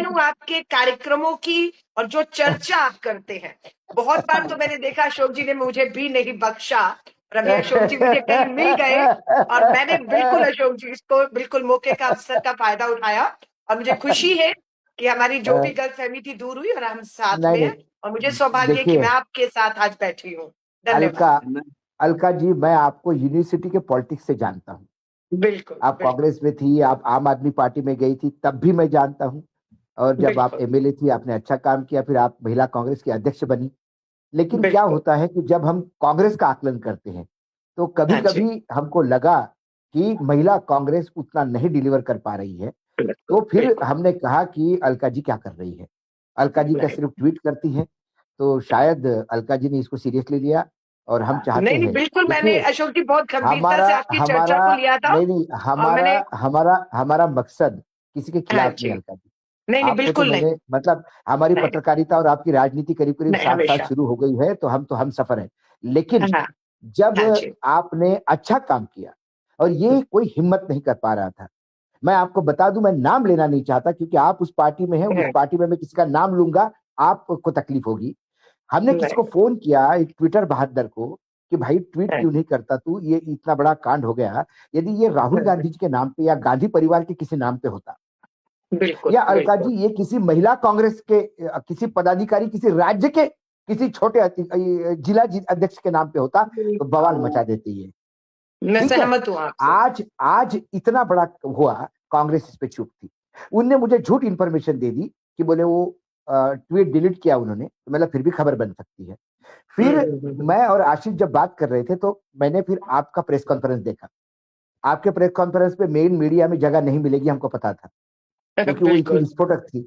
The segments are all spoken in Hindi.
फैन हूँ आपके कार्यक्रमों की और जो चर्चा आप करते हैं। बहुत बार तो मैंने देखा अशोक जी ने मुझे भी नहीं बख्शा, और अभी अशोक जी मुझे कहीं मिल गए और मैंने बिल्कुल अशोक जी इसको बिल्कुल मौके का अवसर का फायदा उठाया, और मुझे खुशी है कि हमारी जो भी गलतफहमी थी दूर हुई और हम साथ नहीं में हैं, नहीं, और मुझे सौभाग्य है कि देखिए मैं आपके साथ आज बैठी हूँ। अलका, धन्यवाद। अलका जी, मैं आपको यूनिवर्सिटी के पॉलिटिक्स से जानता हूँ। बिल्कुल आप बिल्कुल कांग्रेस में थी, आप आम आदमी पार्टी में गई थी, तब भी मैं जानता हूँ। और जब आप बिल्कुल एमएलए थी आपने अच्छा काम किया, फिर आप महिला कांग्रेस की अध्यक्ष बनी। लेकिन क्या बिल्कुल। होता है कि जब हम कांग्रेस का आकलन करते हैं तो कभी हाँ जी। कभी हमको लगा कि महिला कांग्रेस उतना नहीं डिलीवर कर पा रही है। बिल्कुल तो फिर बिल्कुल। हमने कहा कि अलका जी क्या कर रही है, अलका जी क्या नहीं सिर्फ ट्वीट करती है। तो शायद अलका जी ने इसको सीरियसली लिया, और हम चाहते नहीं नहीं, हैं, बिल्कुल मैंने देखिए, अशोक जी बहुत गंभीरता हमारा से आपकी चर्चा हमारा को लिया था, नहीं नहीं, और हमारा मैंने। हमारा हमारा मकसद किसी के हाँ खिलाफ नहीं, जी। अलका जी। नहीं नहीं, आपको तो बिल्कुल नहीं। मैंने मतलब, हमारी नहीं पत्रकारिता और आपकी राजनीति करीब करीब नहीं, साथ साथ हमेशा। शुरू हो गई है, तो हम सफर है। लेकिन हाँ जब हाँ जी। आपने अच्छा काम किया, और ये कोई हिम्मत नहीं कर पा रहा था। मैं आपको बता दूं, मैं नाम लेना नहीं चाहता, क्योंकि आप उस पार्टी में हैं, उस नहीं पार्टी में मैं किसी का नाम लूंगा आपको तकलीफ होगी। हमने किसी नहीं को फोन किया, एक ट्विटर बहादुर को, कि भाई ट्वीट नहीं, क्यों नहीं करता तू, ये इतना बड़ा कांड हो गया। यदि ये राहुल नहीं, गांधी जी के नाम पे या गांधी परिवार के किसी नाम पे होता, बिल्कुल या अलका बिल्कुल जी ये किसी महिला कांग्रेस के किसी पदाधिकारी, किसी राज्य के किसी छोटे जिला अध्यक्ष के नाम पे होता, तो बवाल मचा देती है। मैं ठीक है। सहमत हूँ आपसे। आज आज इतना बड़ा हुआ, कांग्रेस इस पे चुप थी। उनने मुझे झूठ इंफॉर्मेशन दे दी कि बोले वो ट्वीट डिलीट किया उन्होंने, तो मतलब फिर भी खबर बन सकती है। फिर हम्म। मैं और आशीष जब बात कर रहे थे, तो मैंने फिर आपका प्रेस कॉन्फ्रेंस देखा। आपके प्रेस कॉन्फ्रेंस पे मेन मीडिया में जगह नहीं मिलेगी, हमको पता था, क्योंकि वो इतनी बिल्कुल। विस्फोटक थी।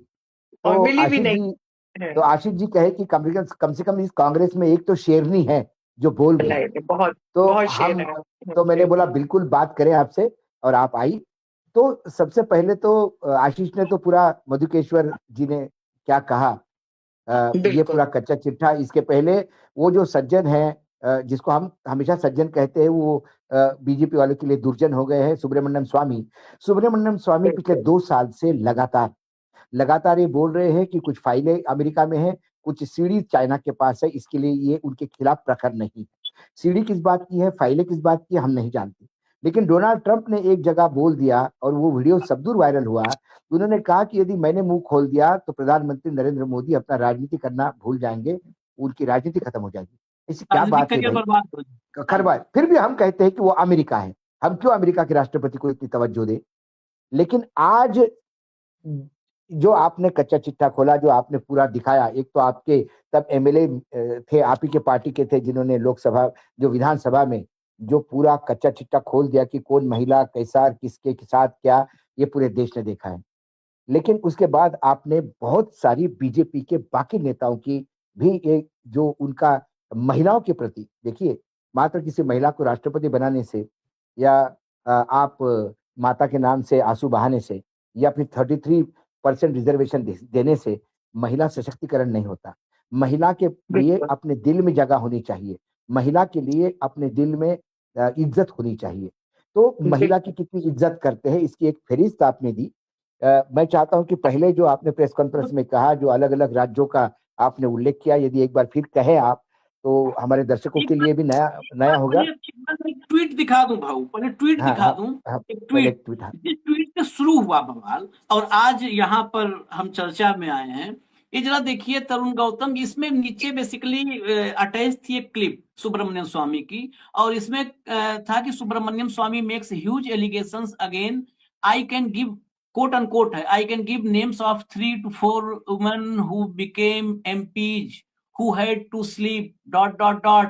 और तो मिली भी आशीष नहीं जी है। तो आशीष जी कहे कि कम से कम इस कांग्रेस में एक तो शेरनी है जो बोल नहीं गई। नहीं, बहुत तो बहुत शेर हम है। तो मैंने बोला बिल्कुल बिल्कुल बात करें आपसे, और आप आई। तो सबसे पहले तो आशीष ने तो पूरा मधुकेश्वर जी ने क्या कहा, ये बिल्कुल। पूरा कच्चा चिट्ठा। इसके पहले वो जो सज्जन है, जिसको हम हमेशा सज्जन कहते हैं, वो बीजेपी वालों के लिए दुर्जन हो गए हैं, सुब्रमण्यम स्वामी। सुब्रमण्यम स्वामी पिछले बिल्कुल 2 साल से लगातार लगातार ये बोल रहे हैं कि कुछ फाइलें अमेरिका में हैं, कुछ सीडी चाइना के पास है, इसके लिए ये उनके खिलाफ प्रखर नहीं है। सीडी किस बात की है, फाइलें किस बात की है, हम नहीं जानते। लेकिन डोनाल्ड ट्रंप ने एक जगह बोल दिया, और वो वीडियो सब दूर वायरल हुआ। उन्होंने कहा कि यदि मैंने मुंह खोल दिया तो प्रधानमंत्री नरेंद्र मोदी अपना राजनीति करना भूल जाएंगे, उनकी राजनीति खत्म हो जाएगी। ऐसी क्या राजनीतिक बात है करियर भाई, बर्बाद हो खर जाए। बात। फिर भी हम कहते हैं कि वो अमेरिका है, हम क्यों अमेरिका के राष्ट्रपति को इतनी तवज्जो दे। लेकिन आज जो आपने कच्चा चिट्ठा खोला, जो आपने पूरा दिखाया, एक तो आपके तब एमएलए थे, आप ही के पार्टी के थे, जिन्होंने लोकसभा जो विधानसभा में जो पूरा कच्चा चिट्ठा खोल दिया कि कौन महिला कैसा किसके साथ क्या, ये पूरे देश ने देखा है। लेकिन उसके बाद आपने बहुत सारी बीजेपी के बाकी नेताओं की भी एक जो उनका महिलाओं के प्रति, देखिए, मात्र किसी महिला को राष्ट्रपति बनाने से, या आप माता के नाम से आंसू बहाने से, या फिर 33% रिजर्वेशन देने से महिला सशक्तिकरण नहीं होता। महिला के लिए बिल्कुल अपने दिल में जगह होनी चाहिए, महिला के लिए अपने दिल में इज्जत होनी चाहिए। तो महिला की बिल्कुल। कितनी इज्जत करते हैं, इसकी एक फहरिस्त आपने दी। मैं चाहता हूं कि पहले जो आपने प्रेस कॉन्फ्रेंस में कहा, जो अलग अलग राज्यों का आपने उल्लेख किया, यदि एक बार फिर कहें आप, तो हमारे दर्शकों एक के लिए भी नया नया होगा। बार एक ट्वीट दिखा दूं भाऊ, पहले ट्वीट हाँ दिखा हाँ दूं। हाँ, एक पहले ट्वीट, एक ट्वीट। हाँ जिस ट्वीट से शुरू हुआ बवाल और आज यहाँ पर हम चर्चा में आए हैं, ये जरा देखिए तरुण गौतम, इसमें नीचे बेसिकली अटैच थी एक क्लिप सुब्रमण्यम स्वामी की, और इसमें था कि Subramanian Swamy makes huge allegations again, I can give, quote unquote है, I can give names of 3 to 4 women who became MPs who had to sleep ...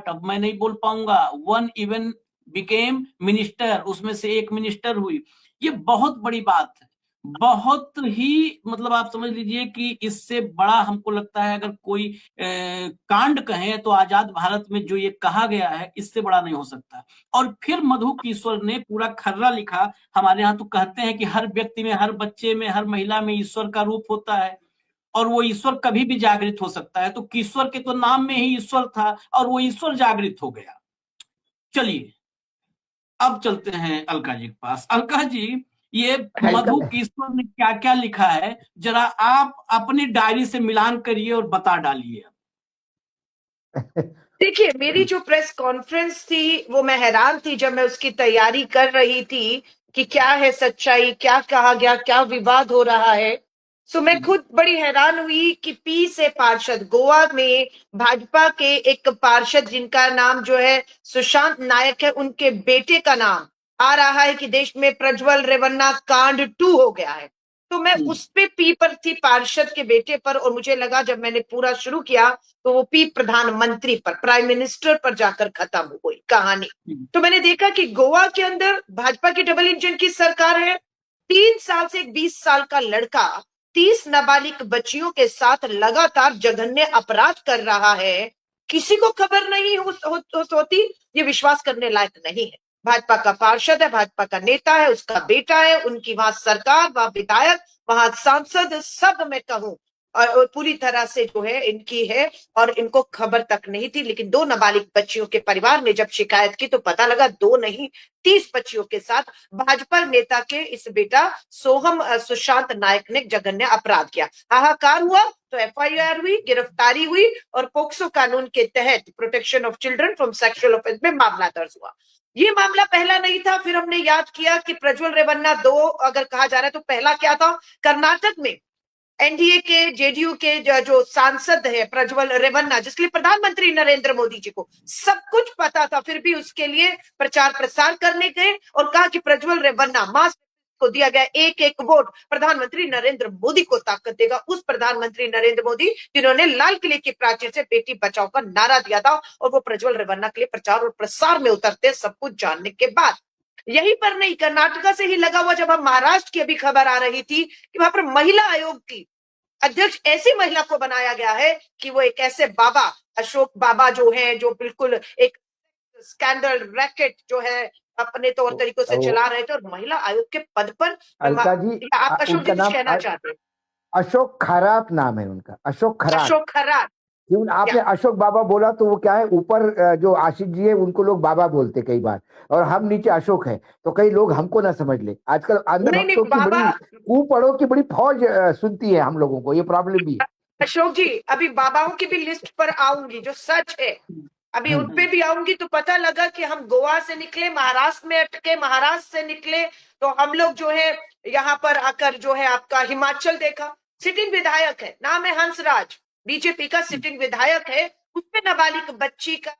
अब मैं नहीं बोल पाऊंगा, वन इवन बिकेम मिनिस्टर, उसमें से एक मिनिस्टर हुई। ये बहुत बड़ी बात है, बहुत ही, मतलब आप समझ लीजिए कि इससे बड़ा हमको लगता है अगर कोई कांड कहें तो आजाद भारत में जो ये कहा गया है, इससे बड़ा नहीं हो सकता। और फिर मधु कीश्वर ने पूरा खर्रा लिखा। हमारे यहाँ तो कहते हैं कि हर व्यक्ति में, हर बच्चे में, हर महिला में ईश्वर का रूप होता है, और वो ईश्वर कभी भी जागृत हो सकता है। तो किश्वर के तो नाम में ही ईश्वर था, और वो ईश्वर जागृत हो गया। चलिए अब चलते हैं अलका जी के पास। अलका जी, ये कल मधु किशोर ने क्या क्या लिखा है, जरा आप अपनी डायरी से मिलान करिए और बता डालिए। देखिए, मेरी जो प्रेस कॉन्फ्रेंस थी वो मैं हैरान थी जब मैं उसकी तैयारी कर रही थी कि क्या है सच्चाई, क्या कहा गया, क्या विवाद हो रहा है। तो मैं खुद बड़ी हैरान हुई कि पी से पार्षद, गोवा में भाजपा के एक पार्षद जिनका नाम जो है सुशांत नायक है, उनके बेटे का नाम आ रहा है कि देश में प्रज्वल रेवन्ना कांड 2 हो गया है। तो मैं उस पे पी पर थी, पार्षद के बेटे पर, और मुझे लगा जब मैंने पूरा शुरू किया तो वो पी प्रधानमंत्री पर, प्राइम मिनिस्टर पर जाकर खत्म हो गई कहानी। तो मैंने देखा कि गोवा के अंदर भाजपा की डबल इंजन की सरकार है। 3 साल से एक 20 साल का लड़का 30 नाबालिग बच्चियों के साथ लगातार जघन्य अपराध कर रहा है, किसी को खबर नहीं होती। ये विश्वास करने लायक नहीं है। भाजपा का पार्षद है, भाजपा का नेता है, उसका बेटा है, उनकी वहां सरकार, वहां विधायक, वहां सांसद, सब मैं कहूं और पूरी तरह से जो है इनकी है, और इनको खबर तक नहीं थी। लेकिन 2 नाबालिग बच्चियों के परिवार ने जब शिकायत की तो पता लगा 2 नहीं 30 बच्चियों के साथ भाजपा नेता के इस बेटा सोहम सुशांत नायक ने जघन्य अपराध किया। हाहाकार हुआ तो एफआईआर हुई, गिरफ्तारी हुई और पोक्सो कानून के तहत protection of children from sexual offence में मामला दर्ज हुआ। ये मामला पहला नहीं था। फिर हमने याद किया कि प्रज्वल रेवन्ना 2 अगर कहा जा रहा है तो पहला क्या था, कर्नाटक में एनडीए के, जेडीयू के जो सांसद है प्रज्वल रेवन्ना, जिसके लिए प्रधानमंत्री नरेंद्र मोदी जी को सब कुछ पता था, फिर भी उसके लिए प्रचार प्रसार करने गए और कहा कि प्रज्वल रेवन्ना मास को दिया गया एक वोट प्रधानमंत्री नरेंद्र मोदी को ताकत देगा। उस प्रधानमंत्री नरेंद्र मोदी जिन्होंने लाल किले की प्राचीर से बेटी बचाओ का नारा दिया था, और वो प्रज्वल रेवन्ना के लिए प्रचार और प्रसार में उतरते सब कुछ जानने के बाद। यहीं पर नहीं, कर्नाटका से ही लगा हुआ जब हम महाराष्ट्र की अभी खबर आ रही थी कि वहां पर महिला आयोग की अध्यक्ष ऐसी महिला को बनाया गया है कि वो एक ऐसे बाबा, अशोक बाबा जो है, जो बिल्कुल एक स्कैंडल रैकेट जो है अपने तौर तरीकों से चला रहे थे, और महिला आयोग के पद पर। अलका जी, आप अशोक जी उनका कुछ नाम कहना चाहते हैं? अशोक खरात नाम है उनका, अशोक खरात। अशोक खरात। क्यों आपने अशोक बाबा बोला तो वो क्या है, ऊपर जो आशिक जी है उनको लोग बाबा बोलते कई बार, और हम नीचे अशोक है, तो कई लोग हमको ना समझ ले। आजकल अंध नहीं भक्तों की बाबा, बड़ी कुपड़ों की बड़ी फौज सुनती है हम लोगों को, ये प्रॉब्लम भी है। अशोक जी अभी बाबाओं की भी लिस्ट पर आऊंगी जो सच है, अभी उन पे भी आऊंगी। तो पता लगा कि हम गोवा से निकले, महाराष्ट्र में अटके, महाराष्ट्र से निकले तो हम लोग जो है यहाँ पर आकर जो है आपका हिमाचल देखा। सिटिंग विधायक है, नाम है हंसराज, बीजेपी का सिटिंग विधायक है, उसपे नाबालिग बच्ची का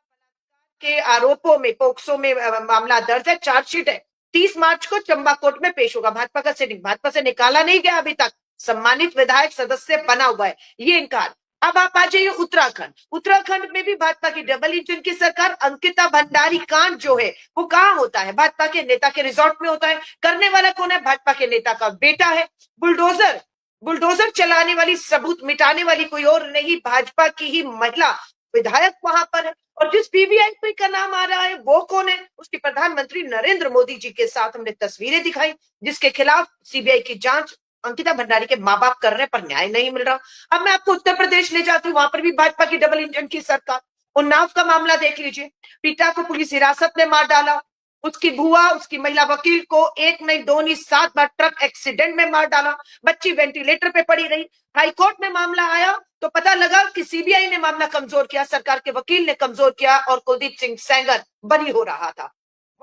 के आरोपों में पोक्सो में मामला दर्ज है, चार्जशीट है। 30 मार्च को चंबा कोर्ट में पेश होगा। भाजपा का सिटिंग, भाजपा से निकाला नहीं गया अभी तक, सम्मानित विधायक सदस्य बना हुआ है, ये इनकार। अब आप आ जाइए उत्तराखंड। उत्तराखंड में भी भाजपा की डबल इंजन की सरकार। अंकिता भंडारी कांड जो है वो कहाँ होता है, भाजपा के नेता के रिजॉर्ट में होता है। करने वाला कौन है, भाजपा के नेता का बेटा है। बुलडोजर चलाने वाली, सबूत मिटाने वाली कोई और नहीं, भाजपा की ही महिला विधायक वहां पर है। और जिस पीवीआईपी का नाम आ रहा है वो कौन है, उसकी प्रधानमंत्री नरेंद्र मोदी जी के साथ हमने तस्वीरें दिखाई, जिसके खिलाफ सीबीआई की जांच अंकिता भंडारी के माँ बाप कर रहे पर न्याय नहीं मिल रहा। अब मैं आपको उत्तर प्रदेश ले जाती हूँ, वहां पर भी भाजपा की डबल इंजन की सरकार। उन्नाव का मामला देख लीजिए, पिता को पुलिस हिरासत में मार डाला, उसकी बुआ, उसकी महिला वकील को 1 नहीं 2 नहीं 7 बार ट्रक एक्सीडेंट में मार डाला, बच्ची वेंटिलेटर पे पड़ी रही। हाईकोर्ट में मामला आया तो पता लगा कि सीबीआई ने मामला कमजोर किया, सरकार के वकील ने कमजोर किया और कुलदीप सिंह सेंगर बरी हो रहा था।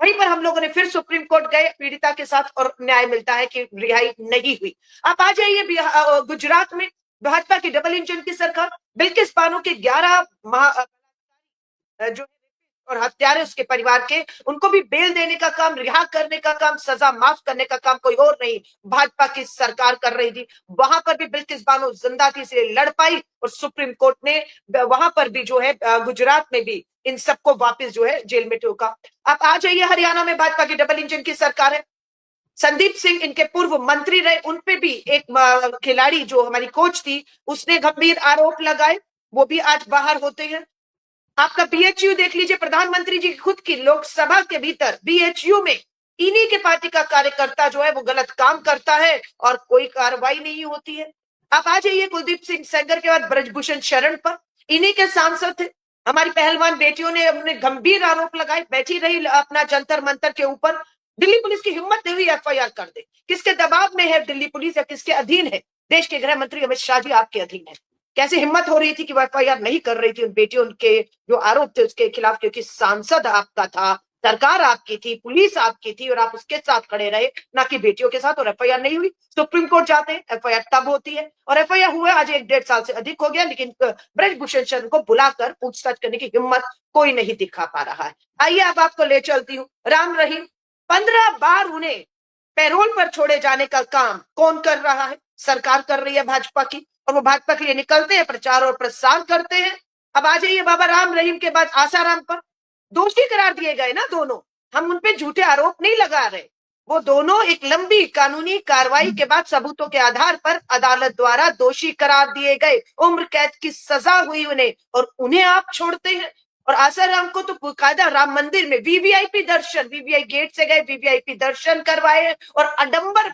वहीं पर हम लोगों ने फिर सुप्रीम कोर्ट गए पीड़िता के साथ और न्याय मिलता है कि रिहाई नहीं हुई। आप आ जाइए गुजरात में भाजपा की डबल इंजन की सरकार। बिल्किस बानो के 11 जो और हत्यारे उसके परिवार के, उनको भी बेल देने का काम, रिहा करने का काम, सजा माफ करने का काम कोई और नहीं, भाजपा की सरकार कर रही थी। वहां पर भी बिल्किस बानो जिंदा थी इसलिए लड़ पाई और सुप्रीम कोर्ट ने वहां पर भी जो है गुजरात में भी इन सबको वापस जो है जेल में ठोका। आप आ जाइए हरियाणा में भाजपा की डबल इंजन की सरकार है। संदीप सिंह इनके पूर्व मंत्री रहे, उनपे भी एक खिलाड़ी जो हमारी कोच थी उसने गंभीर आरोप लगाए, वो भी आज बाहर होते हैं। आपका बीएचयू देख लीजिए, प्रधानमंत्री जी खुद की लोकसभा के भीतर बीएचयू में इन्हीं के पार्टी का कार्यकर्ता जो है वो गलत काम करता है और कोई कार्रवाई नहीं होती है। आप आ जाइए कुलदीप सिंह सेंगर के बाद ब्रजभूषण शरण पर, इन्हीं के सांसद थे। हमारी पहलवान बेटियों ने अपने गंभीर आरोप लगाए, बैठी रही अपना जंतर मंतर के ऊपर, दिल्ली पुलिस की हिम्मत नहीं हुई एफआईआर कर दे। किसके दबाव में है दिल्ली पुलिस या किसके अधीन है? देश के गृह मंत्री अमित शाह जी आपके अधीन है। कैसे हिम्मत हो रही थी कि वो एफआईआर नहीं कर रही थी उन बेटियों के जो आरोप थे उसके खिलाफ, क्योंकि सांसद आपका था, सरकार आपकी थी, पुलिस आपकी थी और आप उसके साथ खड़े रहे, ना कि बेटियों के साथ। और एफआईआर नहीं हुई, सुप्रीम कोर्ट जाते हैं, एफआईआर तब होती है। और एफआईआर हुआ आज 1-1.5 साल से अधिक हो गया, लेकिन ब्रजभूषण शरण को बुलाकर पूछताछ करने की हिम्मत कोई नहीं दिखा पा रहा है। आइए अब आपको ले चलती हूँ। राम रहीम, 15 बार उन्हें पैरोल पर छोड़े जाने का काम कौन कर रहा है? सरकार कर रही है भाजपा की, और वो भाजपा के लिए निकलते हैं, प्रचार और प्रसार करते हैं। अब आ जाइए बाबा राम रहीम के बाद आसाराम पर, दोषी करार दिए गए ना दोनों। हम उन पे झूठे आरोप नहीं लगा रहे, वो दोनों एक लंबी कानूनी कार्रवाई के बाद सबूतों के आधार पर अदालत द्वारा दोषी करार दिए गए, उम्र कैद की सजा हुई उन्हें, और उन्हें आप छोड़ते हैं। और आसाराम को तो बाकायदा राम मंदिर में वीवीआईपी दर्शन, वीवीआई गेट से गए, वीवीआईपी दर्शन करवाए, और आडंबर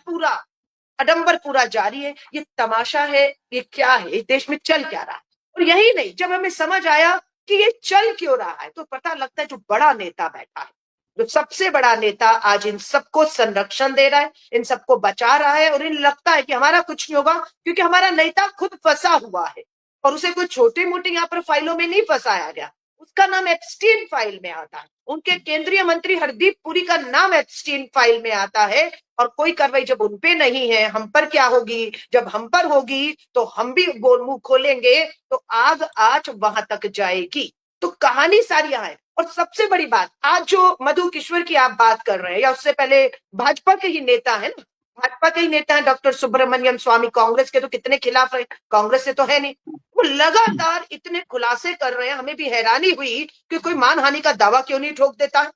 पूरा जारी है। ये तमाशा है, ये क्या है, इस देश में चल क्या रहा है? और यही नहीं, जब हमें समझ आया कि ये चल क्यों रहा है, तो पता लगता है जो बड़ा नेता बैठा है, जो सबसे बड़ा नेता आज इन सबको संरक्षण दे रहा है, इन सबको बचा रहा है, और इन्हें लगता है कि हमारा कुछ नहीं होगा क्योंकि हमारा नेता खुद फंसा हुआ है। और उसे कोई छोटे मोटे यहाँ पर फाइलों में नहीं फंसाया गया, उसका नाम एप्स्टीन फाइल में आता है। उनके केंद्रीय मंत्री हरदीप पुरी का नाम एप्स्टीन फाइल में आता है। और कोई कार्रवाई जब उनपे नहीं है, हम पर क्या होगी? जब हम पर होगी तो हम भी मुंह खोलेंगे तो आग आज वहां तक जाएगी। तो कहानी सारी यहाँ है। और सबसे बड़ी बात, आज जो मधु किश्वर की आप बात कर रहे हैं, या उससे पहले भाजपा के ही नेता है ना, भाजपा के ही नेता है डॉक्टर सुब्रमण्यम स्वामी, कांग्रेस के तो कितने खिलाफ रहे, कांग्रेस से तो है नहीं, वो लगातार इतने खुलासे कर रहे हैं। हमें भी हैरानी हुई कि कोई मानहानि का दावा क्यों नहीं ठोक देता है,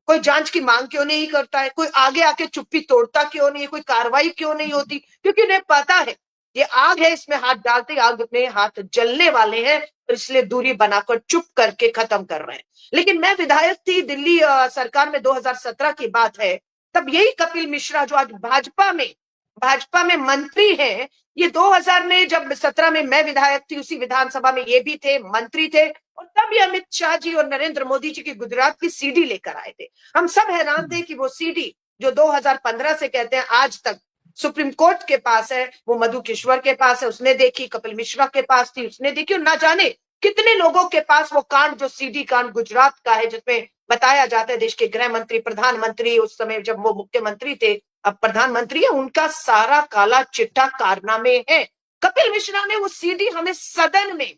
कोई जांच की मांग क्यों नहीं करता है, कोई आगे आके चुप्पी तोड़ता क्यों नहीं है, कोई कार्रवाई क्यों नहीं होती? क्योंकि उन्हें पता है ये आग है, इसमें हाथ डालते आग में हाथ जलने वाले हैं, तो इसलिए दूरी बनाकर चुप करके खत्म कर रहे हैं। लेकिन मैं विधायक थी दिल्ली सरकार में, 2017 की बात है, तब यही कपिल मिश्रा जो आज भाजपा में मंत्री हैं, ये 2000 में जब 17 में मैं विधायक थी, उसी विधानसभा में ये भी थे, मंत्री थे, और तब ये अमित शाह जी और नरेंद्र मोदी जी की गुजरात की सीडी लेकर आए थे। हम सब हैरान थे कि वो सीडी जो 2015 से कहते हैं आज तक सुप्रीम कोर्ट के पास है, वो मधु किश्वर के पास है, उसने देखी, कपिल मिश्रा के पास थी, उसने देखी, और ना जाने कितने लोगों के पास वो कांड, जो सीडी कांड गुजरात का है, जिसमें बताया जाता है देश के गृह मंत्री, प्रधानमंत्री, उस समय जब वो मुख्यमंत्री थे, अब प्रधानमंत्री है, उनका सारा काला चिट्ठा कारनामे है। कपिल मिश्रा ने वो सीडी हमें सदन में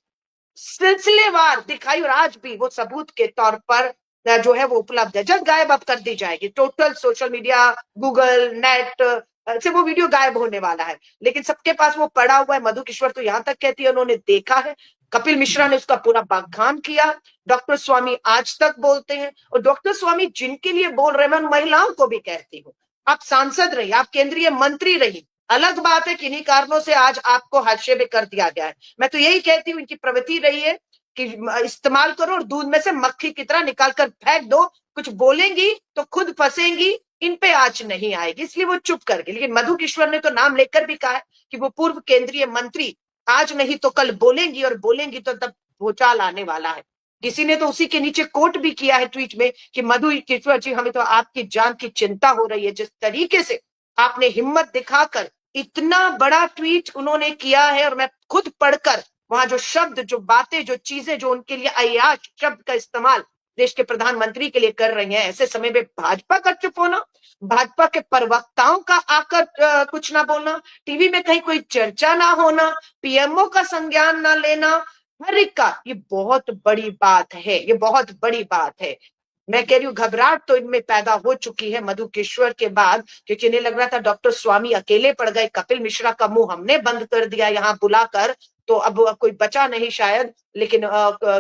सिलसिलेवार दिखाई, और आज भी वो सबूत के तौर पर जो है वो उपलब्ध है। जल्द गायब अब कर दी जाएगी, total social media, Google, net से वो वीडियो गायब होने वाला है, लेकिन सबके पास वो पड़ा हुआ है। मधु किश्वर तो यहां तक कहती है उन्होंने देखा है, कपिल मिश्रा ने उसका पूरा बखान किया, डॉक्टर स्वामी आज तक बोलते हैं। और डॉक्टर स्वामी जिनके लिए बोल रहे हैं, मैं महिलाओं को भी कहती हूँ, आप सांसद रही, आप केंद्रीय मंत्री रही, अलग बात है किन्हीं कारणों से आज आपको हाशिए में कर दिया गया है। मैं तो यही कहती हूँ, इनकी प्रवृत्ति रही है कि इस्तेमाल करो और दूध में से मक्खी की तरह निकाल कर फेंक दो, कुछ बोलेंगी तो खुद फंसेंगी, इन पे आंच नहीं आएगी, इसलिए वो चुप कर गई। लेकिन मधु किश्वर ने तो नाम लेकर भी कहा है कि वो पूर्व केंद्रीय मंत्री आज नहीं तो कल बोलेंगी, और बोलेंगी तो तब भूचाल आने वाला है। किसी ने तो उसी के नीचे कोट भी किया है ट्वीट में कि मधु किश्वर जी, हमें तो आपकी जान की चिंता हो रही है। जिस तरीके से आपने हिम्मत दिखाकर इतना बड़ा ट्वीट उन्होंने किया है, और मैं खुद पढ़कर वहां जो शब्द, जो बातें, जो चीजें, जो उनके लिए अयाज शब्द का इस्तेमाल देश के प्रधानमंत्री के लिए कर रही हैं, ऐसे समय में भाजपा का चुप होना, भाजपा के प्रवक्ताओं का आकर कुछ ना बोलना, टीवी में कहीं कोई चर्चा ना होना, पीएमओ का संज्ञान ना लेना, हर एक का, ये बहुत बड़ी बात है, ये बहुत बड़ी बात है। मैं कह रही हूँ घबराहट तो इनमें पैदा हो चुकी है मधु किश्वर के बाद, क्योंकि इन्हें लग रहा था डॉक्टर स्वामी अकेले पड़ गए, कपिल मिश्रा का मुंह हमने बंद कर दिया यहाँ बुलाकर, तो अब कोई बचा नहीं शायद। लेकिन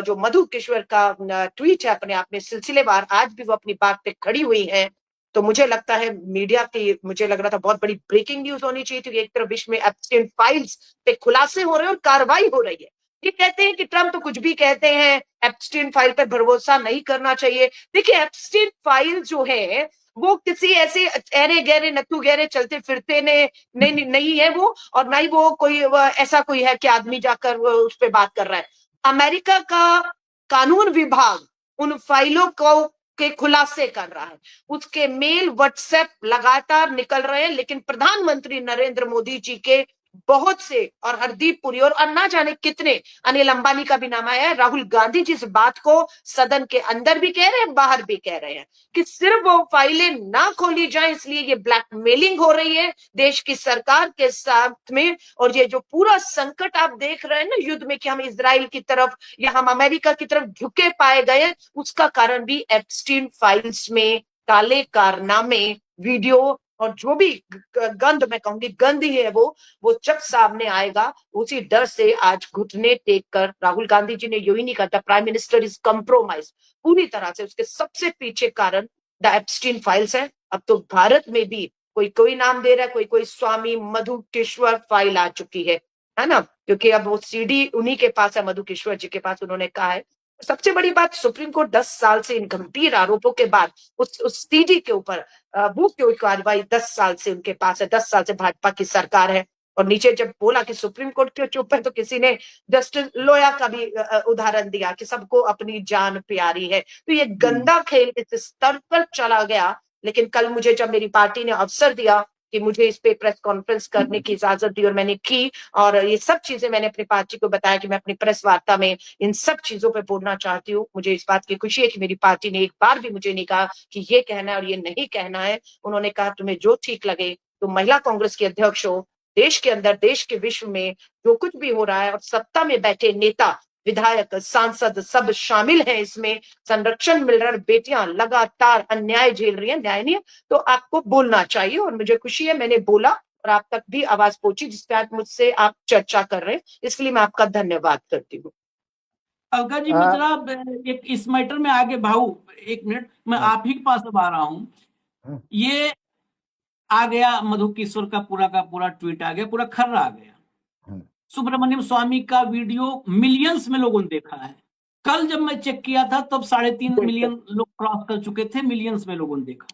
जो मधु किश्वर का ट्वीट है अपने आप में सिलसिलेवार, आज भी वो अपनी बात पे खड़ी हुई है, तो मुझे लगता है मीडिया की, मुझे लग रहा था बहुत बड़ी ब्रेकिंग न्यूज होनी चाहिए थी। एक तरफ विश्व में एप्स्टीन फाइल्स पे खुलासे हो रहे हैं और कार्रवाई हो रही है। ये कहते हैं कि ट्रम्प तो कुछ भी कहते हैं, एप्स्टीन फाइल पर भरोसा नहीं करना चाहिए। देखिए, एप्स्टीन फाइल जो है वो किसी ऐसे अरे गहरे नत्थु गहरे चलते फिरते ने नहीं है वो, और ना ही वो कोई ऐसा कोई है कि आदमी जाकर उस पर बात कर रहा है। अमेरिका का कानून विभाग उन फाइलों को के खुलासे कर रहा है, उसके मेल व्हाट्सएप लगातार निकल रहे हैं, लेकिन प्रधानमंत्री नरेंद्र मोदी जी के बहुत से और हरदीप पुरी और ना जाने कितने, अनिल अंबानी का भी नाम आया है, राहुल गांधी जी इस बात को सदन के अंदर भी कह रहे हैं, बाहर भी कह रहे हैं कि सिर्फ वो फाइलें ना खोली जाए, इसलिए ये ब्लैकमेलिंग हो रही है देश की सरकार के साथ में। और ये जो पूरा संकट आप देख रहे हैं ना युद्ध में, कि हम इजराइल की तरफ या हम अमेरिका की तरफ झुके पाए गए, उसका कारण भी एप्स्टीन फाइल्स में काले कारनामे, वीडियो और जो भी गंद, मैं कहूंगी गंद ही है वो जब सामने आएगा, उसी डर से आज घुटने टेक कर राहुल गांधी जी ने यही नहीं कहा था प्राइम मिनिस्टर इज कंप्रोमाइज, पूरी तरह से उसके सबसे पीछे कारण द एप्स्टीन फाइल्स है। अब तो भारत में भी कोई कोई नाम दे रहा है, कोई कोई स्वामी मधुकेश्वर फाइल आ चुकी है ना, क्योंकि अब वो सीडी उन्हीं के पास है, मधुकेश्वर जी के पास, उन्होंने कहा है। सबसे बड़ी बात, सुप्रीम कोर्ट 10 साल से इन गंभीर आरोपों के बाद उस सीडी के ऊपर मुख्य कार्रवाई 10 साल से उनके पास है, 10 साल से भाजपा की सरकार है। और नीचे जब बोला कि सुप्रीम कोर्ट क्यों चुप है, तो किसी ने जस्टिस लोया का भी उदाहरण दिया कि सबको अपनी जान प्यारी है। तो ये गंदा खेल इस स्तर पर चला गया। लेकिन कल मुझे जब मेरी पार्टी ने अवसर दिया कि मुझे इस पे प्रेस कॉन्फ्रेंस करने की इजाजत दी और मैंने की, और ये सब चीजें मैंने अपनी पार्टी को बताया कि मैं अपनी प्रेस वार्ता में इन सब चीजों पे बोलना चाहती हूँ। मुझे इस बात की खुशी है कि मेरी पार्टी ने एक बार भी मुझे नहीं कहा कि ये कहना है और ये नहीं कहना है। उन्होंने कहा तुम्हें जो ठीक लगे, तुम महिला कांग्रेस के अध्यक्ष हो, देश के अंदर, देश के विश्व में जो कुछ भी हो रहा है, और सत्ता में बैठे नेता, विधायक, सांसद सब शामिल हैं इसमें, संरक्षण मिल रहा है, बेटियां लगातार अन्याय झेल रही हैं, न्याय नहीं है, तो आपको बोलना चाहिए। और मुझे खुशी है मैंने बोला और आप तक भी आवाज पहुंची, जिसपे आज मुझसे आप चर्चा कर रहे हैं, इसलिए मैं आपका धन्यवाद करती हूँ। अलका जी, मैं जरा एक इस मैटर में आगे भाऊ, एक मिनट, मैं आप ही के पास अब आ रहा हूँ। ये आ गया मधु किशोर का पूरा ट्वीट आ गया, पूरा खर्रा आ गया। सुब्रमण्यम स्वामी का वीडियो मिलियंस में लोगों ने देखा है। कल जब मैं चेक किया था तब 3.5 मिलियन लोग क्रॉस कर चुके थे, मिलियंस में लोगों ने देखा।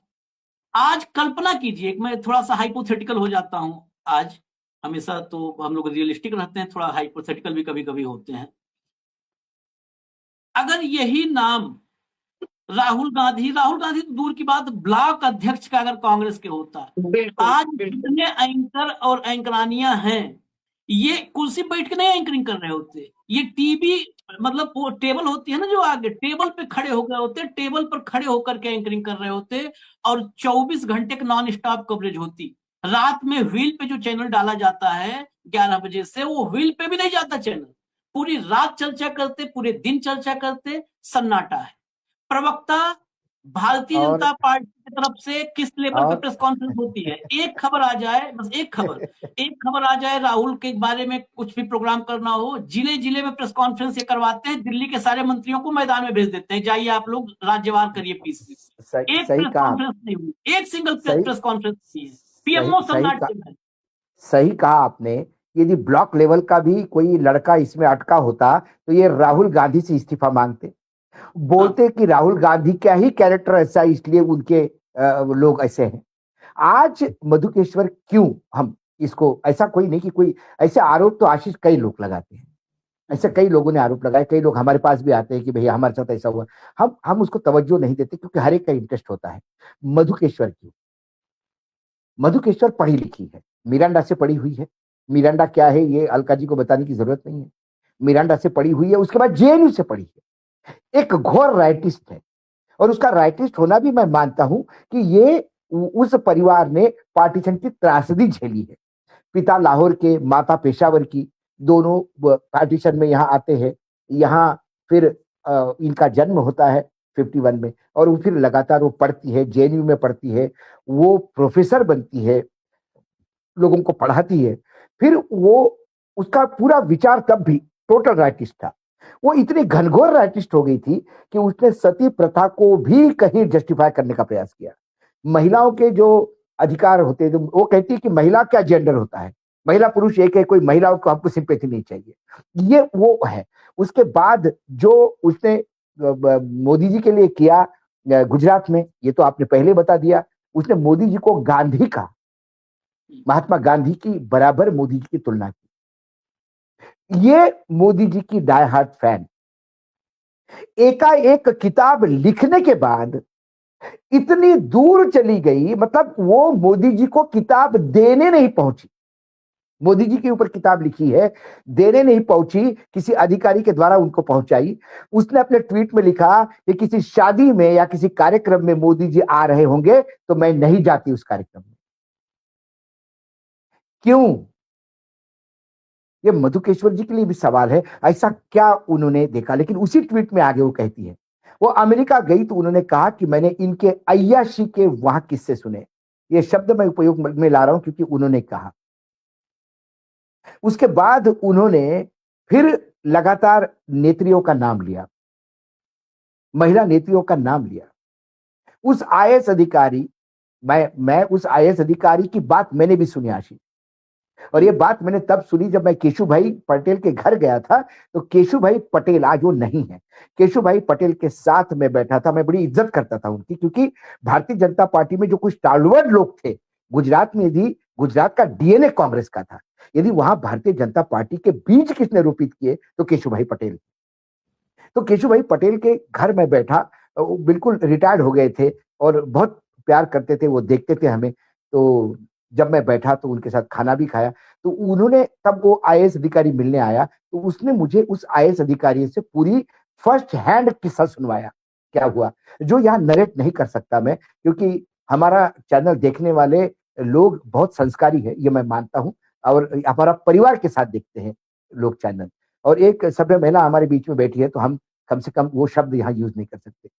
आज कल्पना कीजिए, मैं थोड़ा सा हाइपोथेटिकल हो जाता हूं आज, हमेशा तो हम लोग रियलिस्टिक रहते हैं, थोड़ा हाइपोथेटिकल भी कभी कभी होते हैं। अगर यही नाम राहुल गांधी तो दूर की बात, ब्लॉक अध्यक्ष का अगर कांग्रेस के होता, आज जितने एंकर और एंकरानियां हैं, ये कुर्सी बैठ के नहीं एंकरिंग कर रहे होते, ये टीवी मतलब वो टेबल होती है ना जो आगे, टेबल पे खड़े हो गए होते, टेबल पर खड़े होकर के एंकरिंग कर रहे होते, और 24 घंटे की नॉन स्टॉप कवरेज होती। रात में व्हील पे जो चैनल डाला जाता है 11 बजे से, वो व्हील पे भी नहीं जाता चैनल, पूरी रात चर्चा करते, पूरे दिन चर्चा करते, सन्नाटा है। प्रवक्ता भारतीय जनता पार्टी की तरफ से किस लेवल पे प्रेस कॉन्फ्रेंस होती है, एक खबर आ जाए, बस एक खबर आ जाए, राहुल के बारे में कुछ भी प्रोग्राम करना हो, जिले जिले में प्रेस कॉन्फ्रेंस ये करवाते हैं, दिल्ली के सारे मंत्रियों को मैदान में भेज देते हैं, जाइए आप लोग राज्यवार करिए पीस। एक प्रेस कॉन्फ्रेंस नहीं हुई, एक सिंगल प्रेस कॉन्फ्रेंस नहीं है, पीएमओ सन्नाटे में। सही कहा आपने। यदि ब्लॉक लेवल का भी कोई लड़का इसमें अटका होता तो ये राहुल गांधी से इस्तीफा मांगते, बोलते कि राहुल गांधी क्या ही कैरेक्टर ऐसा, इसलिए उनके लोग ऐसे हैं। आज मधुकेश्वर क्यों, हम इसको ऐसा कोई नहीं कि कोई ऐसे आरोप तो आशीष कई लोग लगाते हैं, ऐसे कई लोगों ने आरोप लगाए, कई लोग हमारे पास भी आते हैं कि भैया हमारे साथ ऐसा हुआ, हम उसको तवज्जो नहीं देते क्योंकि हर एक का इंटरेस्ट होता है। मधुकेश्वर क्यों? मधुकेश्वर पढ़ी लिखी है, मिरांडा से पढ़ी हुई है। मिरांडा क्या है ये अलका जी को बताने की जरूरत नहीं है, मिरांडा से पढ़ी हुई है, उसके बाद जेएनयू से पढ़ी है, एक घोर राइटिस्ट है। और उसका राइटिस्ट होना भी मैं मानता हूं कि ये उस परिवार ने पार्टीशन की त्रासदी झेली है, पिता लाहौर के, माता पेशावर की, दोनों पार्टीशन में यहाँ आते हैं, यहाँ फिर इनका जन्म होता है 51 में, और वो फिर लगातार वो पढ़ती है, जेएनयू में पढ़ती है, वो प्रोफेसर बनती है, लोगों को पढ़ाती है, फिर वो उसका पूरा विचार तब भी टोटल राइटिस्ट था। वो इतनी घनघोर राइटिस्ट हो गई थी कि उसने सती प्रथा को भी कहीं जस्टिफाई करने का प्रयास किया। महिलाओं के जो अधिकार होते हैं, वो कहती है कि महिला क्या जेंडर होता है, महिला पुरुष एक है, कोई महिलाओं को आपको सिंपैथी नहीं चाहिए, ये वो है। उसके बाद जो उसने मोदी जी के लिए किया गुजरात में, ये तो आपने पहले बता दिया, उसने मोदी जी को गांधी का, महात्मा गांधी की बराबर मोदी जी की तुलना की। ये मोदी जी की डाई हार्ट फैन, एकाएक किताब लिखने के बाद इतनी दूर चली गई, मतलब वो मोदी जी को किताब देने नहीं पहुंची। मोदी जी के ऊपर किताब लिखी है, देने नहीं पहुंची, किसी अधिकारी के द्वारा उनको पहुंचाई। उसने अपने ट्वीट में लिखा कि किसी शादी में या किसी कार्यक्रम में मोदी जी आ रहे होंगे तो मैं नहीं जाती उस कार्यक्रम में। क्यों? ये मधुकेश्वर जी के लिए भी सवाल है, ऐसा क्या उन्होंने देखा। लेकिन उसी ट्वीट में आगे वो कहती है, वो अमेरिका गई तो उन्होंने कहा कि मैंने इनके अय्याशी के वहां किस्से सुने। ये शब्द मैं उपयोग में ला रहा हूं क्योंकि उन्होंने कहा। उसके बाद उन्होंने फिर लगातार नेत्रियों का नाम लिया, महिला नेत्रियों का नाम लिया। उस आईएएस अधिकारी, मैं उस आईएएस अधिकारी की बात मैंने भी सुनी आशीष, और ये बात मैंने तब सुनी जब मैं केशु भाई पटेल के घर गया था। तो केशु भाई पटेल आज वो नहीं है, केशु भाई पटेल के साथ मैं बैठा था। मैं बड़ी इज्जत करता था उनकी, क्योंकि भारतीय जनता पार्टी में जो कुछ टालवर्ड लोग थे, गुजरात में भी, गुजरात का डीएनए कांग्रेस का था। यदि वहां भारतीय जनता पार्टी के बीज किसने रोपित किए तो केशु भाई पटेल। तो केशु भाई पटेल के घर में बैठा, वो बिल्कुल रिटायर्ड हो गए थे और बहुत प्यार करते थे, वो देखते थे हमें। तो जब मैं बैठा तो उनके साथ खाना भी खाया। तो उन्होंने, तब वो आईएएस अधिकारी मिलने आया तो उसने मुझे उस आईएएस अधिकारी से पूरी फर्स्ट हैंड किस्सा सुनवाया, क्या हुआ, जो यहाँ नरेट नहीं कर सकता मैं, क्योंकि हमारा चैनल देखने वाले लोग बहुत संस्कारी है, ये मैं मानता हूँ, और हमारा परिवार के साथ देखते हैं लोग चैनल। और एक सभ्य महिला हमारे बीच में बैठी है तो हम कम से कम वो शब्द यहाँ यूज नहीं कर सकते।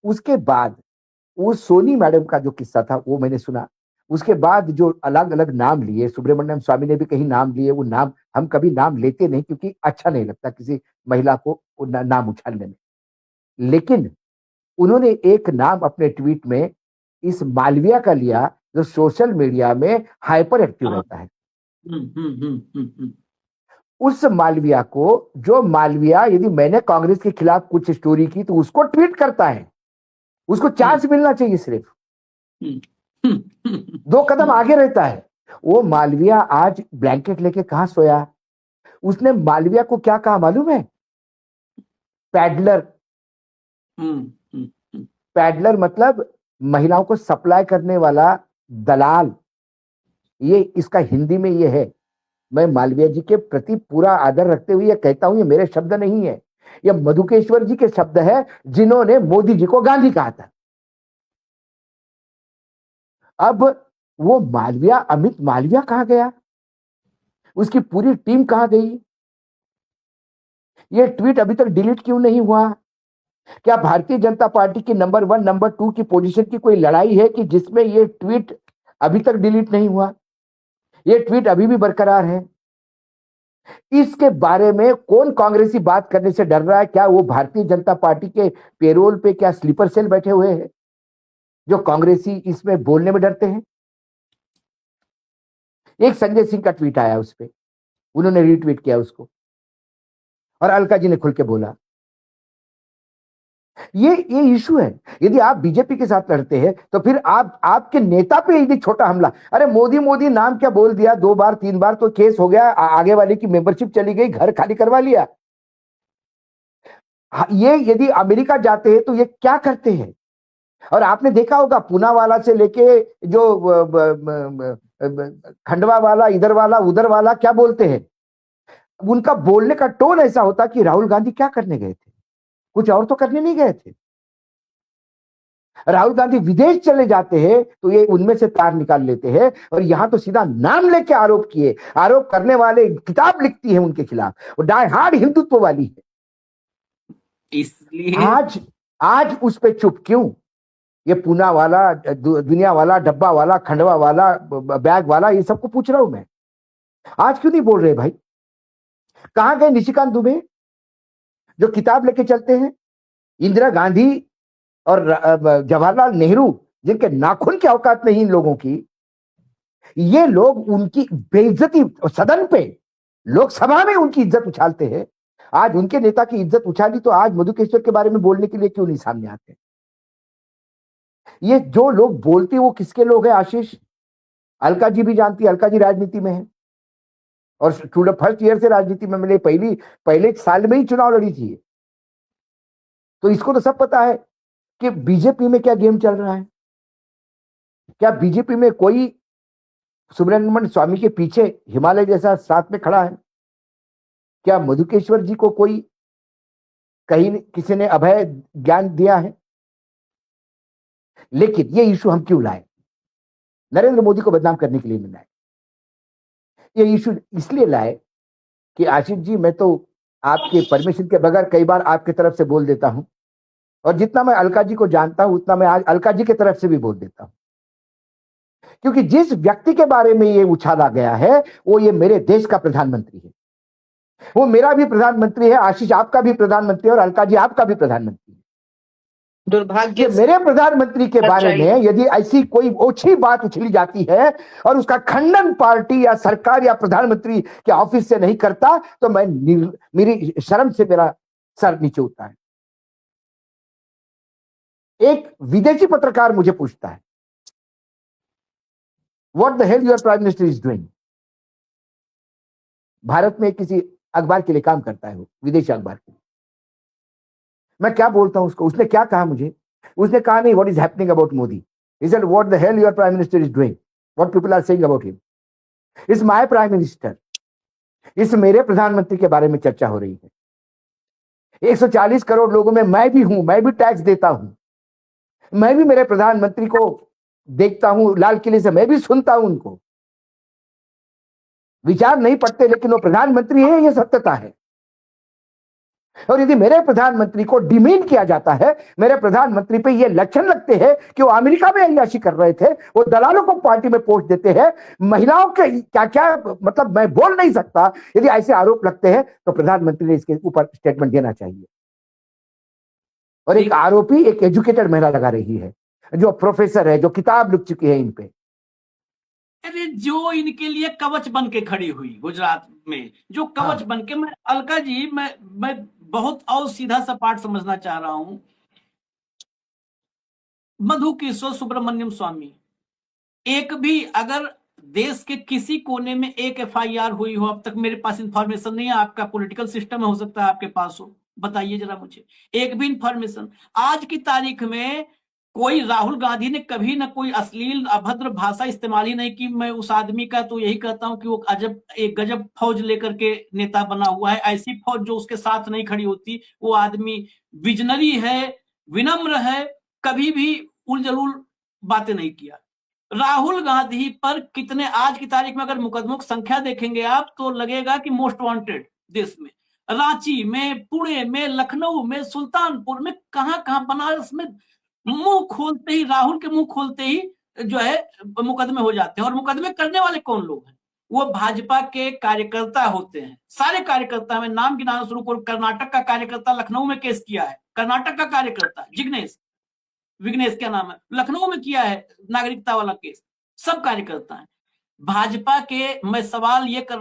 उसके बाद वो सोनी मैडम का जो किस्सा था वो मैंने सुना। उसके बाद जो अलग अलग नाम लिए, सुब्रमण्यम स्वामी ने भी कहीं नाम लिए, वो नाम हम कभी नाम लेते नहीं क्योंकि अच्छा नहीं लगता किसी महिला को नाम उछालने में। लेकिन उन्होंने एक नाम अपने ट्वीट में इस मालविया का लिया, जो सोशल मीडिया में हाइपर एक्टिव रहता है। उस मालविया को, जो मालविया यदि मैंने कांग्रेस के खिलाफ कुछ स्टोरी की तो उसको ट्वीट करता है, उसको चांस मिलना चाहिए सिर्फ, 2 कदम आगे रहता है। वो मालविया आज ब्लैंकेट लेके कहां सोया? उसने मालविया को क्या कहा मालूम है? पैडलर। पैडलर मतलब महिलाओं को सप्लाई करने वाला दलाल। ये इसका हिंदी में ये है। मैं मालविया जी के प्रति पूरा आदर रखते हुए ये कहता हूं, ये मेरे शब्द नहीं है, ये मधुकेश्वर जी के शब्द है, जिन्होंने मोदी जी को गांधी कहा था। अब वो मालविया, अमित मालविया कहां गया? उसकी पूरी टीम कहां गई? ये ट्वीट अभी तक डिलीट क्यों नहीं हुआ? क्या भारतीय जनता पार्टी की नंबर 1, नंबर 2 की पोजीशन की कोई लड़ाई है कि जिसमें ये ट्वीट अभी तक डिलीट नहीं हुआ? ये ट्वीट अभी भी बरकरार है। इसके बारे में कौन कांग्रेसी बात करने से डर रहा है? क्या वो भारतीय जनता पार्टी के पेरोल पे क्या स्लीपर सेल बैठे हुए हैं जो कांग्रेसी इसमें बोलने में डरते हैं? एक संजय सिंह का ट्वीट आया, उस पे उन्होंने रीट्वीट किया उसको, और अलका जी ने खुल के बोला। ये इशू है। यदि आप बीजेपी के साथ लड़ते हैं तो फिर आपके नेता पे यदि छोटा हमला, अरे मोदी मोदी नाम क्या बोल दिया 2 बार 3 बार तो केस हो गया, आगे वाले की मेंबरशिप चली गई, घर खाली करवा लिया। ये यदि अमेरिका जाते हैं तो ये क्या करते हैं? और आपने देखा होगा पूनावाला से लेके जो खंडवा वाला, इधर वाला, उधर वाला क्या बोलते हैं, उनका बोलने का टोन ऐसा होता कि राहुल गांधी क्या करने गए थे, कुछ और तो करने नहीं गए थे। राहुल गांधी विदेश चले जाते हैं तो ये उनमें से तार निकाल लेते हैं, और यहां तो सीधा नाम लेके आरोप किए, आरोप करने वाले किताब लिखती है उनके खिलाफ, वो डाई हार्ड हिंदुत्व वाली है। इसलिए आज उस पे चुप क्यों? ये पूना वाला, दुनिया वाला, डब्बा वाला, खंडवा वाला, बैग वाला, ये सबको पूछ रहा हूं मैं, आज क्यों नहीं बोल रहे भाई? कहां गए निशिकांत दुबे जो किताब लेके चलते हैं? इंदिरा गांधी और जवाहरलाल नेहरू, जिनके नाखून की औकात नहीं इन लोगों की, ये लोग उनकी बेइज्जती सदन पे, लोकसभा में उनकी इज्जत उछालते हैं। आज उनके नेता की इज्जत उछाली तो आज मधुकेश्वर के बारे में बोलने के लिए क्यों नहीं सामने आते? ये जो लोग बोलते हैं वो किसके लोग हैं आशीष? अलका जी भी जानती है, अलका जी राजनीति में है और फर्स्ट ईयर से राजनीति में मिले, पहले साल में ही चुनाव लड़ी थी, तो इसको तो सब पता है कि बीजेपी में क्या गेम चल रहा है। क्या बीजेपी में कोई सुब्रमण्यम स्वामी के पीछे हिमालय जैसा साथ में खड़ा है? क्या मधुकेश्वर जी को कोई कहीं किसी ने अभय ज्ञान दिया है? लेकिन ये इशू हम क्यों लाए? नरेंद्र मोदी को बदनाम करने के लिए नहीं लाए। ये इशू इसलिए लाए कि आशीष जी, मैं तो आपके परमिशन के बगैर कई बार आपकी तरफ से बोल देता हूं, और जितना मैं अलका जी को जानता हूं उतना मैं आज अलका जी की तरफ से भी बोल देता हूं, क्योंकि जिस व्यक्ति के बारे में ये उछाला गया है वो ये मेरे देश का प्रधानमंत्री है। वो मेरा भी प्रधानमंत्री है, आशीष आपका भी प्रधानमंत्री है, और अलका जी आपका भी प्रधानमंत्री है। दुर्भाग्य कि मेरे प्रधानमंत्री के बारे में यदि ऐसी कोई ओछी बात उछली जाती है और उसका खंडन पार्टी या सरकार या प्रधानमंत्री के ऑफिस से नहीं करता तो मैं मेरी शर्म से मेरा सर नीचे उठता है। एक विदेशी पत्रकार मुझे पूछता है, what the hell your prime minister is doing. Bharat में किसी अखबार के लिए काम करता है, वो विदेशी अखबार के लिए। मैं क्या बोलता हूं उसको? उसने क्या कहा मुझे? उसने कहा नहीं, what is happening about Modi. He said what the hell your prime minister is doing, what people are saying about him. Is my prime minister. इस मेरे प्रधानमंत्री के बारे में चर्चा हो रही है। 140 करोड़ लोगों में मैं भी हूं, मैं भी टैक्स देता हूं, मैं भी मेरे प्रधानमंत्री को देखता हूं, लाल किले से मैं भी सुनता हूं उनको। विचार नहीं पढ़ते लेकिन वो प्रधानमंत्री है, ये सत्यता है। और यदि मेरे प्रधानमंत्री को डिमीन किया जाता है, मेरे प्रधानमंत्री पे ये लक्षण लगते हैं कि वो अमेरिका में अय्याशी कर रहे थे, वो दलालों को पार्टी में पोस्ट देते हैं, महिलाओं के क्या क्या, मतलब मैं बोल नहीं सकता। यदि ऐसे आरोप लगते हैं तो प्रधानमंत्री ने इसके ऊपर स्टेटमेंट देना चाहिए। और एक आरोपी एक एजुकेटेड महिला लगा रही है, जो प्रोफेसर है, जो किताब लिख चुकी है इन पे। अरे जो इनके लिए कवच बन के खड़ी हुई गुजरात में, जो कवच बन के, मैं अलका जी, मैं बहुत और सीधा सा पाठ समझना चाह रहा हूं। मधुकेश्वर सुब्रमण्यम स्वामी, एक भी अगर देश के किसी कोने में एक एफआईआर हुई हो, अब तक मेरे पास इंफॉर्मेशन नहीं है, आपका पॉलिटिकल सिस्टम हो सकता है आपके पास हो, बताइए जरा मुझे एक भी इंफॉर्मेशन। आज की तारीख में कोई राहुल गांधी ने कभी ना कोई अश्लील अभद्र भाषा इस्तेमाल ही नहीं की। मैं उस आदमी का तो यही कहता हूं कि वो एक गजब फौज लेकर के नेता बना हुआ है। ऐसी फौज जो उसके साथ नहीं खड़ी होती। वो आदमी विजनरी है, विनम्र है, कभी भी उलझुल बातें नहीं किया। राहुल गांधी पर कितने आज की तारीख में अगर मुकदमों की संख्या देखेंगे आप तो लगेगा कि मोस्ट वांटेड देश में, रांची में, पुणे में, लखनऊ में, सुल्तानपुर में, कहां बनारस में, मुंह खोलते ही, राहुल के मुंह खोलते ही जो है मुकदमे हो जाते हैं। और मुकदमे करने वाले कौन लोग हैं? वो भाजपा के कार्यकर्ता होते हैं। सारे कार्यकर्ता, में नाम गिनाना शुरू करूं, कर्नाटक का कार्यकर्ता लखनऊ में केस किया है, कर्नाटक का कार्यकर्ता विघ्नेश क्या नाम है, लखनऊ में किया है नागरिकता वाला केस। सब कार्यकर्ता है भाजपा के। मैं सवाल ये कर